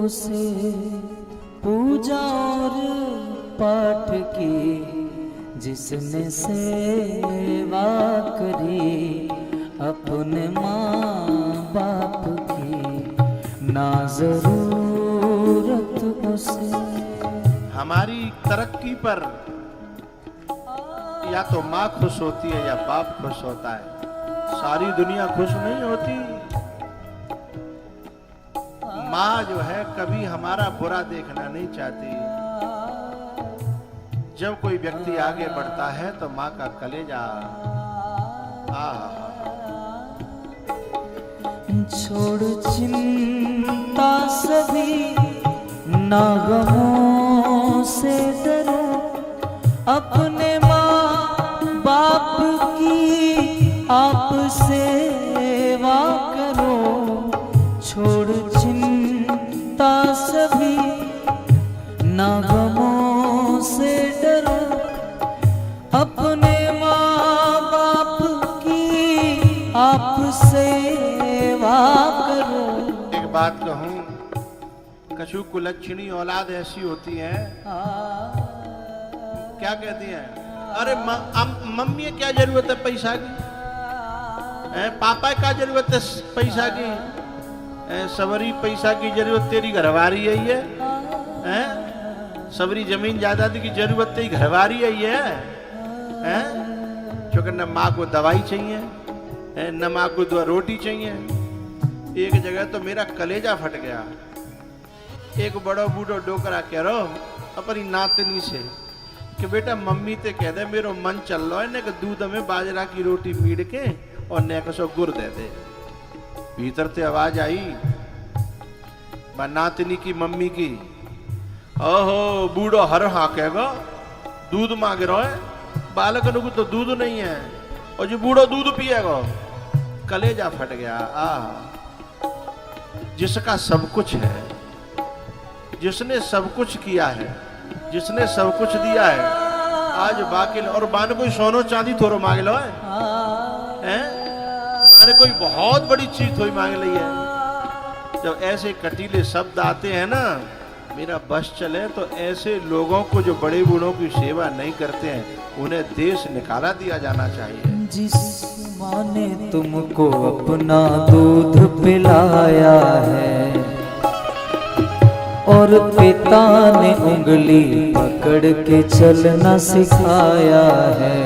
उसे पूजा और पाठ की, जिसने सेवा करी अपने माँ बाप की, ना जरूरत उसे। हमारी तरक्की पर या तो माँ खुश होती है या बाप खुश होता है, सारी दुनिया खुश नहीं होती। माँ जो है कभी हमारा बुरा देखना नहीं चाहती। जब कोई व्यक्ति आगे बढ़ता है तो माँ का कलेजा छोड़ चिंता सभी, ना गमों से डरो, अपने माँ बाप की आप सेवा करो। छोड़ चिंता सभी, ना गमों से डरो, अपने माँ बाप की आप सेवा करो। एक बात कहूं, कछु कुलच्छणी औलाद ऐसी होती है, क्या कहती है, अरे मम्मी क्या जरूरत है पैसा की, पापा क्या जरूरत है पैसा की, सबरी पैसा की जरूरत तेरी घरवारी है ये, सबरी जमीन जायदाद की जरूरत तेरी घरवारी है ये, क्योंकि न माँ को दवाई चाहिए, न माँ को दो रोटी चाहिए। एक जगह तो मेरा कलेजा फट गया। एक बड़ो बूढ़ो डोकरा कह रहा अपनी नातनी से कि बेटा मम्मी ते कह दे मेरो मन चल रहा है ने दूध में बाजरा की रोटी पीड़ के और ने कसो गुड़ दे दे। भीतर से आवाज आई नातनी की मम्मी की, ओहो बूढ़ो हर हाँ कहेगा दूध मांग रहा है, बालक को तो दूध नहीं है और जो बूढ़ो दूध पिएगा। कलेजा फट गया। जिसका सब कुछ है, जिसने सब कुछ किया है, जिसने सब कुछ दिया है, आज बाकी और बान कोई सोनो चांदी थोड़ो मांग लो है, बाने कोई बहुत बड़ी चीज थोड़ी मांग ली है। जब ऐसे कटीले शब्द आते हैं ना, मेरा बस चले तो ऐसे लोगों को जो बड़े बूढ़ों की सेवा नहीं करते हैं उन्हें देश निकाला दिया जाना चाहिए। जिस माँ ने तुमको अपना दूध पिलाया है और पिता ने उंगली पकड़ के चलना सिखाया है।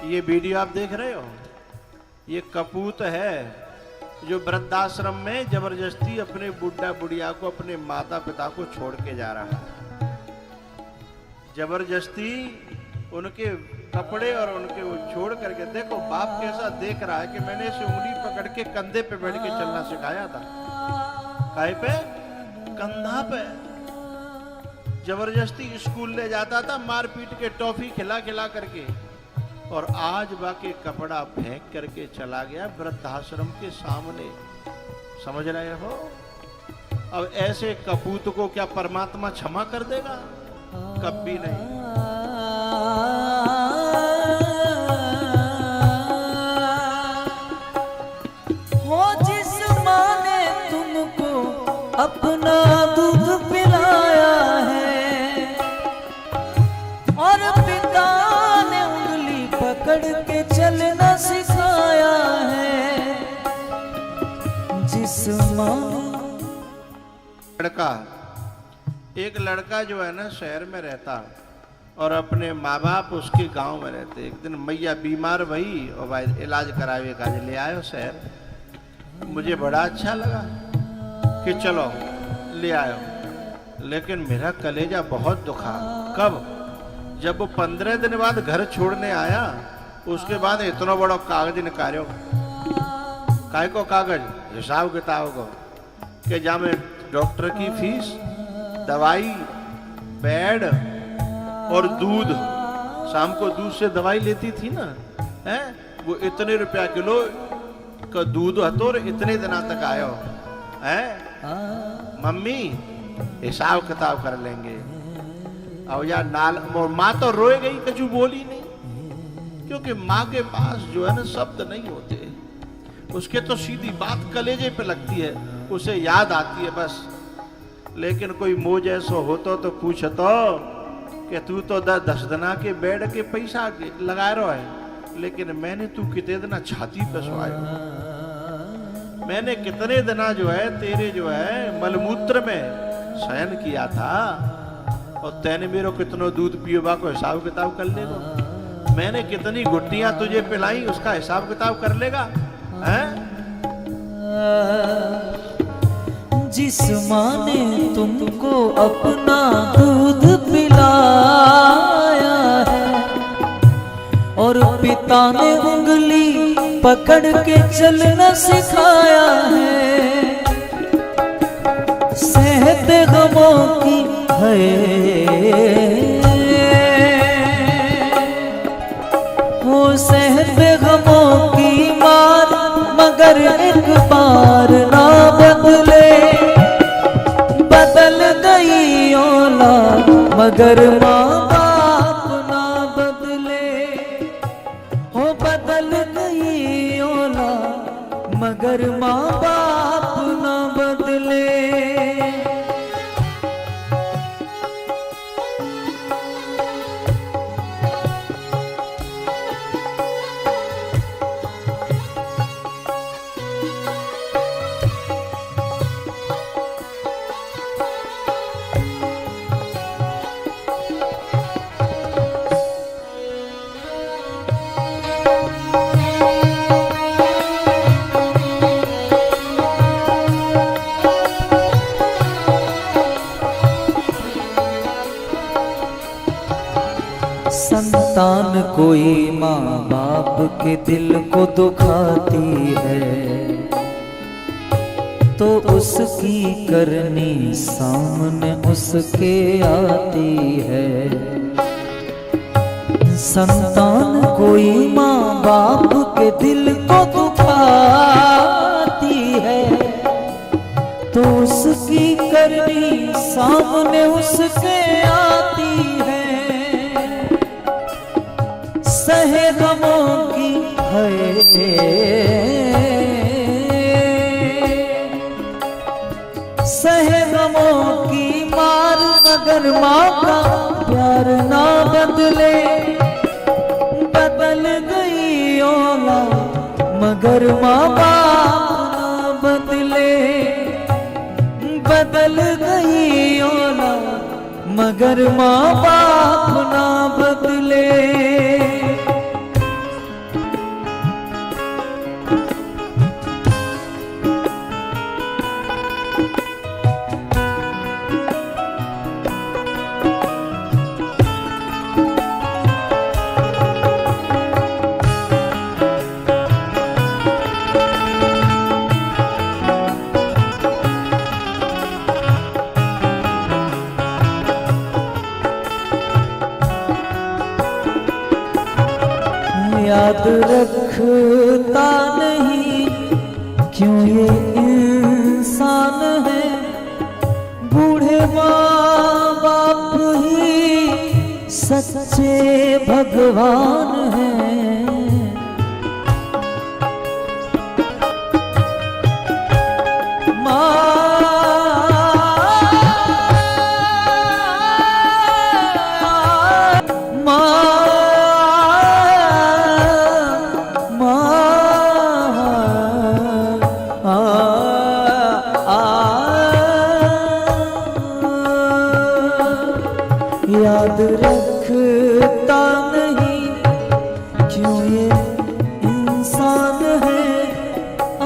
ये वीडियो आप देख रहे हो, ये कपूत है जो वृद्धाश्रम में जबरदस्ती अपने बुढ़ा बुढ़िया को, अपने माता पिता को छोड़ के जा रहा है। जबरदस्ती उनके कपड़े और उनके वो छोड़ करके, देखो बाप कैसा देख रहा है कि मैंने इसे उंगली पकड़ के कंधे पे बैठ के चलना सिखाया था। काहे पे? कंधा पे। जबरदस्ती स्कूल ले जाता था, मार पीट के टॉफी खिला खिला करके, और आज बाकी कपड़ा फेंक करके चला गया वृद्धाश्रम के सामने। समझ रहे हो? अब ऐसे कपूत को क्या परमात्मा क्षमा कर देगा? कभी नहीं। हो जिस माँ ने तुमको अपना दूध पिलाया है और पिता ने उंगली पकड़ के चलना सिखाया है, जिस माँ एक लड़का जो है ना शहर में रहता और अपने माँ बाप उसके गांव में रहते। एक दिन मैया बीमार भई और भाई इलाज करावे का ले आयो शहर। मुझे बड़ा अच्छा लगा कि चलो ले आयो, लेकिन मेरा कलेजा बहुत दुखा। कब? जब वो 15 दिन बाद घर छोड़ने आया, उसके बाद इतना बड़ा कागज निकालो। काय को कागज? हिसाब किताब को, कि जहाँ में डॉक्टर की फीस, दवाई, बेड और दूध, शाम को दूध से दवाई लेती थी ना, है वो इतने रुपया किलो का दूध हतो और इतने दिना तक आयो है। मम्मी हिसाब किताब कर लेंगे। अब यार नाल माँ तो रोए गई, कुछ बोली नहीं, क्योंकि माँ के पास जो है ना शब्द नहीं होते। उसके तो सीधी बात कलेजे पे लगती है, उसे याद आती है बस। लेकिन कोई मोह जैसो होतो तो पूछतो कि तू तो 10 दिना के बेड के पैसा लगा रहा है, लेकिन मैंने तू कितने दिना छाती पे सोया, मैंने कितने दिना जो है तेरे जो है मलमूत्र में शयन किया था, और तैने मेरो कितनो दूध पियोबा को हिसाब किताब कर लेगा, मैंने कितनी गुट्टियां तुझे पिलाई उसका हिसाब किताब कर लेगा हैं? जिस माँ ने तुमको अपना दूध पिलाया है और पिता ने उंगली पकड़ के चलना सिखाया है, सेहत गमों की है वो सेहत गमों की मार, मगर एक बार ना बदले, बदल गई औलाद मगर माँ बाप ना बदले, हो बदल गई औलाद मगर माँ बाप ना बदले। संतान कोई माँ बाप के दिल को दुखाती है, तो उसकी करनी सामने उसके आती है। संतान कोई माँ बाप के दिल को दुखाती है, तो उसकी करनी सामने उसके आती है। सहे गमों की है सहे गमों की मार, मगर माँ का प्यार ना बदले, बदल गई औलाद मगर माँ बाप ना बदले, बदल गई औलाद मगर माँ बाप ना बदले। याद रखता नहीं क्यों ये इंसान है, बूढ़े माँ बाप ही सच्चे भगवान हैं। याद रखता नहीं क्यों ये इंसान है,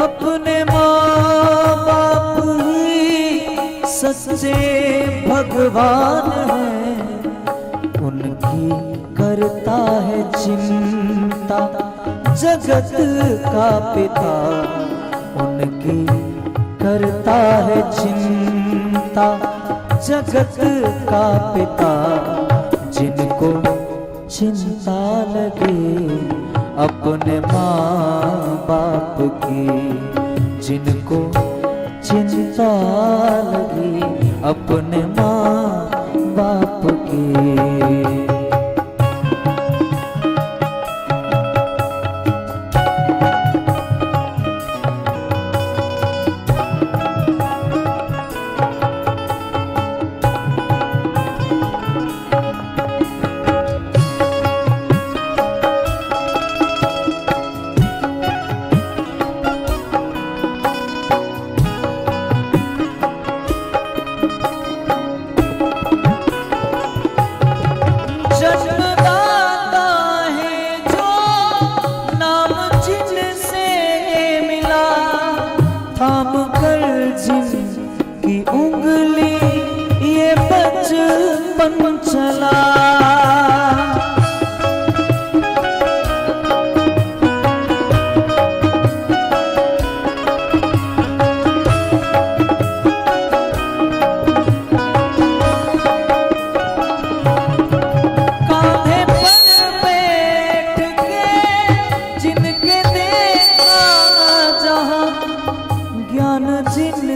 अपने माँ बाप ही सच्चे भगवान हैं। उनकी करता है चिंता जगत का पिता, उनकी करता है चिंता जगत का पिता। जिनको चिंता लगे अपने माँ बाप की, जिनको चिंता लगी अपने माँ बाप की। थाम कर जिनकी उंगली ये बचपन चला।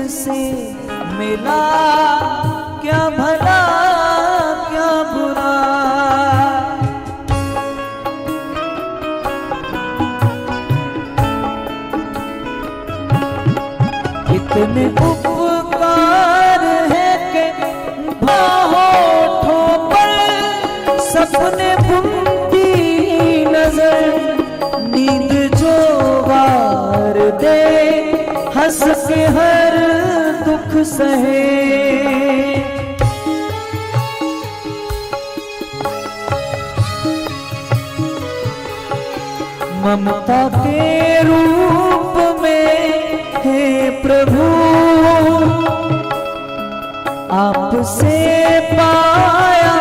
से मिला क्या भला क्या बुरा, इतने उपकार है कि होठों पर सपने बुनती नजर, नींद जो वार दे हंस के हर दुख सहे। ममता के रूप में हे प्रभु आपसे पाया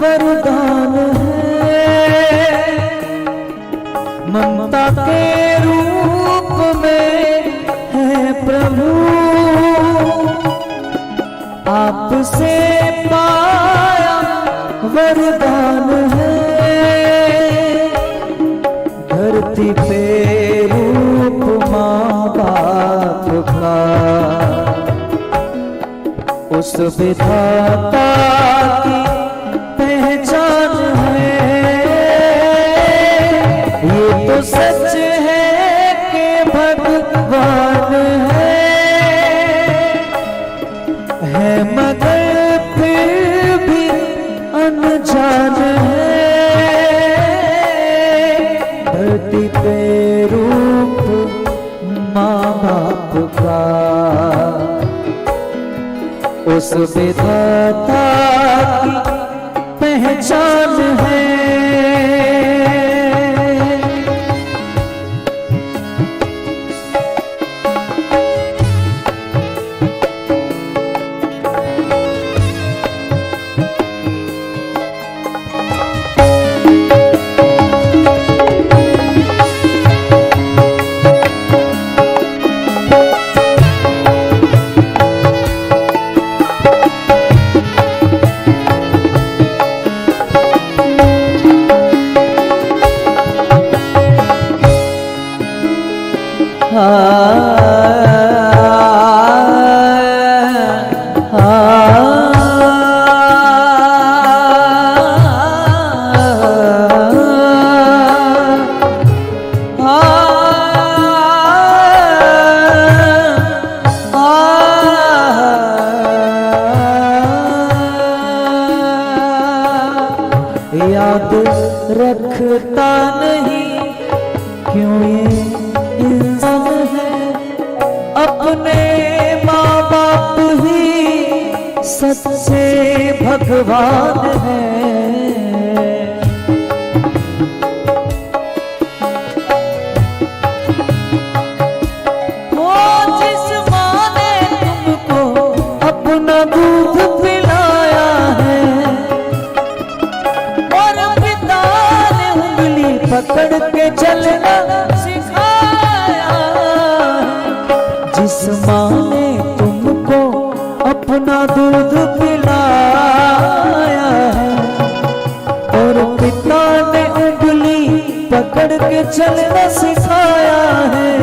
वरदान है। ममता के रूप में है प्रभु आपसे पाया वरदान है। धरती पे रूप माँ बाप का उस विधाता की पहचान है। ये तो सच है कि भगवान है मगर फिर भी अनजान है। धरती पे रूप माँ बाप का उस विधाता की पहचान है। याद रखता नहीं क्यों ये इंसान है, अपने माँ बाप ही सच्चे भगवान है। वो जिस माँ ने तुमको अपना दूध पिलाया है और पिता ने उंगली पकड़ के चलना सिखाया है। जिस माँ ने तुमको अपना दूध पिलाया है और पिता ने उंगली पकड़ के चलना सिखाया है।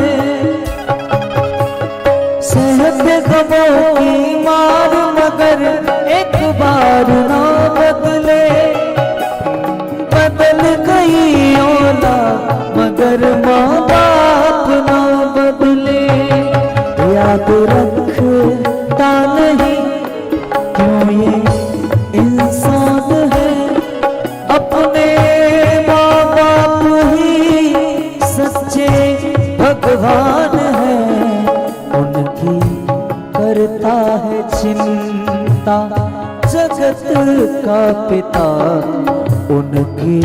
सहते गमों की मार मगर एक बार ना बदले, बदल गई औलाद मगर माँ बाप ना बदले। याद रखता नहीं क्यों ये इंसान है, अपने माँ बाप ही सच्चे भगवान है। उनकी करता है चिंता जगत का पिता, उनकी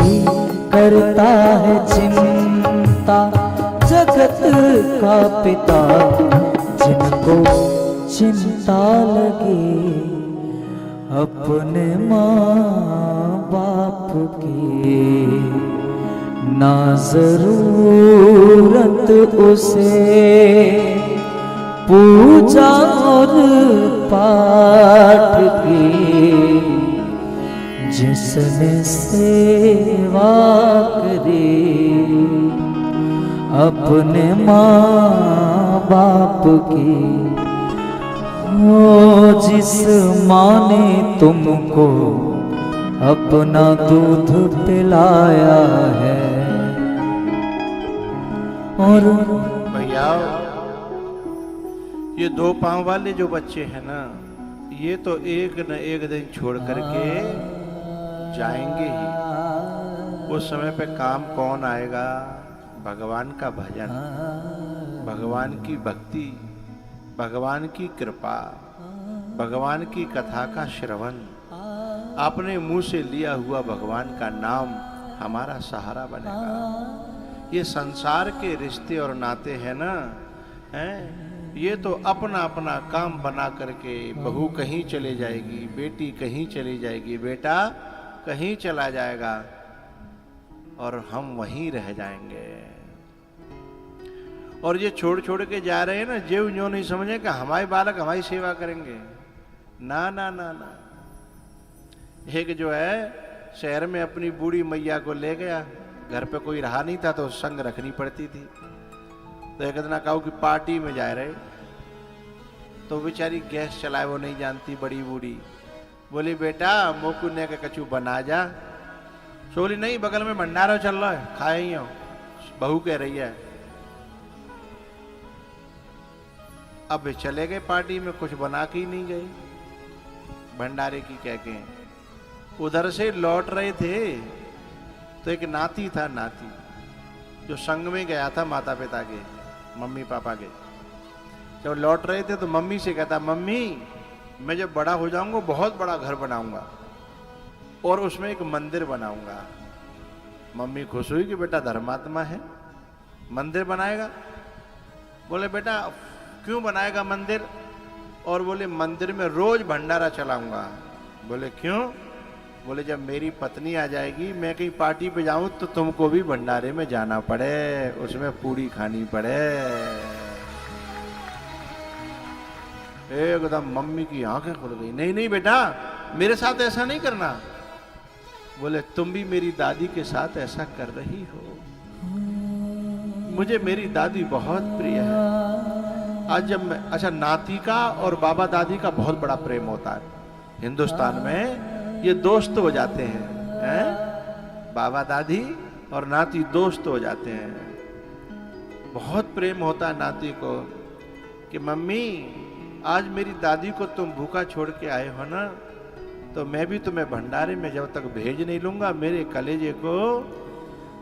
करता है चिंता जगत का पिता। जिनको चिंता लगी अपने माँ बाप की, ना जरूरत उसे पूजा और पाठ की, जिसने सेवा करी अपने माँ बाप की, वो जिस माँ ने तुमको अपना दूध पिलाया है। और भैया ये दो पांव वाले जो बच्चे हैं ना, ये तो एक न एक दिन छोड़ करके जाएंगे ही। उस समय पे काम कौन आएगा? भगवान का भजन, भगवान की भक्ति, भगवान की कृपा, भगवान की कथा का श्रवण, अपने मुंह से लिया हुआ भगवान का नाम हमारा सहारा बनेगा। ये संसार के रिश्ते और नाते हैं ना, हैं, ये तो अपना अपना काम बना करके बहू कहीं चले जाएगी, बेटी कहीं चली जाएगी, बेटा कहीं चला जाएगा और हम वहीं रह जाएंगे। और ये छोड़ छोड़ के जा रहे हैं ना, जो नहीं समझे कि हमारे बालक हमारी सेवा करेंगे। ना ना ना ना। एक जो है शहर में अपनी बूढ़ी मैया को ले गया, घर पे कोई रहा नहीं था तो संग रखनी पड़ती थी। तो एक दिन कहा कि पार्टी में जा रहे, तो बेचारी गैस चलाए वो नहीं जानती, बड़ी बूढ़ी। बोली बेटा मोकू ने के कचू बना जा। तो बोली नहीं, बगल में भंडारा चल रहा है, खाए ही हो। बहू कह रही है। अब चले गए पार्टी में, कुछ बना के ही नहीं गए भंडारे की कह के। उधर से लौट रहे थे तो एक नाती था, नाती जो संग में गया था माता पिता के, मम्मी पापा के। जब लौट रहे थे तो मम्मी से कहता, मम्मी मैं जब बड़ा हो जाऊंगा बहुत बड़ा घर बनाऊंगा और उसमें एक मंदिर बनाऊंगा। मम्मी खुश हुई कि बेटा धर्मात्मा है, मंदिर बनाएगा। बोले बेटा क्यों बनाएगा मंदिर? और बोले मंदिर में रोज भंडारा चलाऊंगा। बोले क्यों? बोले जब मेरी पत्नी आ जाएगी, मैं कहीं पार्टी पे जाऊं तो तुमको भी भंडारे में जाना पड़े, उसमें पूरी खानी पड़े। एकदम मम्मी की आंखें खुल गई। नहीं नहीं बेटा, मेरे साथ ऐसा नहीं करना। बोले तुम भी मेरी दादी के साथ ऐसा कर रही हो। मुझे मेरी दादी बहुत प्रिय है। आज जब मैं, अच्छा नाती का और बाबा दादी का बहुत बड़ा प्रेम होता है हिंदुस्तान में, ये दोस्त हो जाते हैं, बाबा दादी और नाती दोस्त हो जाते हैं। बहुत प्रेम होता है नाती को कि मम्मी आज मेरी दादी को तुम भूखा छोड़ के आए हो ना, तो मैं भी तुम्हें भंडारे में जब तक भेज नहीं लूंगा मेरे कलेजे को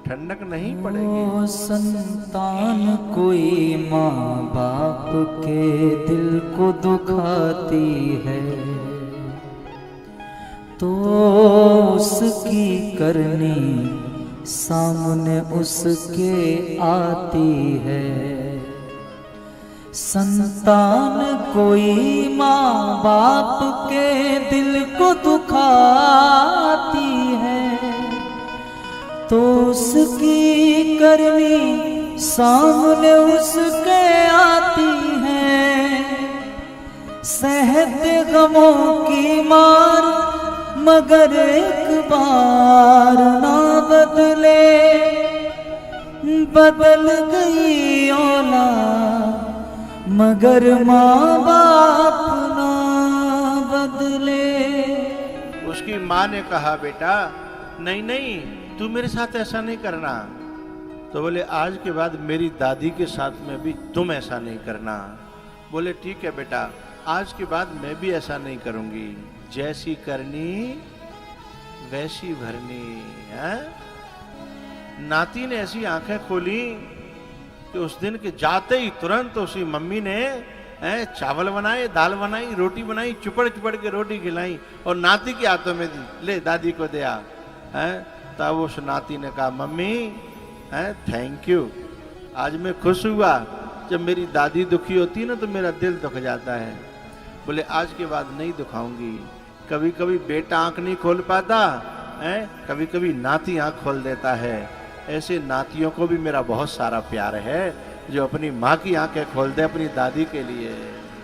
ठंडक नहीं पड़ेगी। संतान कोई माँ बाप के दिल को दुखाती है तो उसकी करनी सामने उसके आती है। संतान कोई माँ बाप के दिल को दुखाती है तो उसकी करनी सामने उसके आती है। सहते गमों की मार मगर एक बार ना बदले, बदल गई औलाद मगर माँ बाप ना बदले। उसकी माँ ने कहा बेटा नहीं नहीं तू मेरे साथ ऐसा नहीं करना। तो बोले आज के बाद मेरी दादी के साथ में भी तुम ऐसा नहीं करना। बोले ठीक है बेटा, आज के बाद मैं भी ऐसा नहीं करूंगी, जैसी करनी वैसी भरनी है। नाती ने ऐसी आंखें खोली कि उस दिन के जाते ही तुरंत उसी मम्मी ने चावल बनाए, दाल बनाई, रोटी बनाई, चुपड़ चुपड़ के रोटी खिलाई और नाती के हाथों में दी, ले दादी को दिया। तब उस नाती ने कहा मम्मी थैंक यू, आज मैं खुश हुआ जब मेरी दादी दुखी होती है ना तो मेरा दिल दुख जाता है। बोले आज के बाद नहीं दुखाऊंगी। कभी कभी बेटा आंख नहीं खोल पाता है, कभी कभी नाती आंख खोल देता है। ऐसे नातियों को भी मेरा बहुत सारा प्यार है जो अपनी माँ की आंखें खोल दे अपनी दादी के लिए।